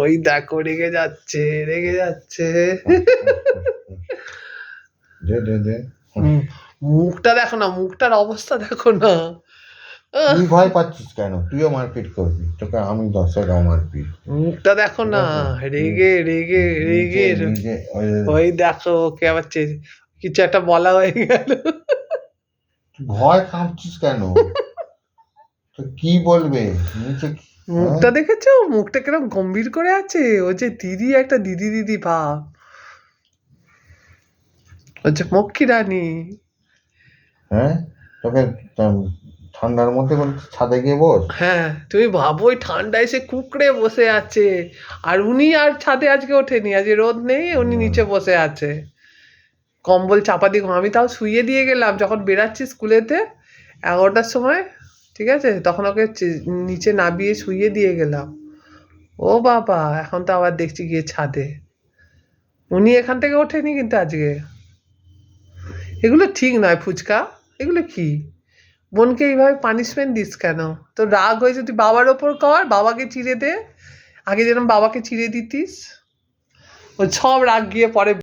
ওই দেখো রেগে যাচ্ছে রেগে যাচ্ছে। মুখটা দেখো না, মুখটার অবস্থা দেখো না। তুই ভয় পাচ্ছিস কেন? তুইও মারপিট করবি, তোকে আমি 10 টাকাও মারপিট। মুখটা দেখো না, রেগে রেগে রেগে। ওই দেখো কে আবার কিছু একটা বলা হয়ে গেল। ভয় কাঁপছিস কেন? তো কি বলবে নিচে? মুখটা দেখেছো, মুখটা কিরকম গম্ভীর করে আছে। ও যে দিদি, একটা দিদি দিদি ভাব। ও যে মক্ষী রানী। হ্যাঁ, তোকে ঠান্ডার মধ্যে বলছে ছাদে গিয়ে বস। হ্যাঁ, তুমি ভাবো ওই ঠান্ডায় সে কুকড়ে বসে আছে, আর উনি আর ছাদে আজকে ওঠেনি, আজকে রোদ নেই, উনি নিচে বসে আছে কম্বল চাপা দিয়ে। আমি তাও শুইয়ে দিয়ে গেলাম যখন বেরাচ্ছি স্কুলেতে 11টার সময়, ঠিক আছে, তখন ওকে নিচে নামিয়ে শুইয়ে দিয়ে গেলাম। ও বাবা, এখন তো আবার দেখছি গিয়ে ছাদে। উনি এখান থেকে ওঠেনি কিন্তু আজকে। এগুলো ঠিক নয় ফুচকা, এগুলো কি? বোনকে এইভাবে পানিশমেন্ট দিস কেন? তো রাগ হয়েছে তুই বাবার ওপর কর, বাবাকে চিড়ে দে, আগে যেরকম বাবাকে চিড়ে দিতিস। ও সব রাগ গিয়ে পরে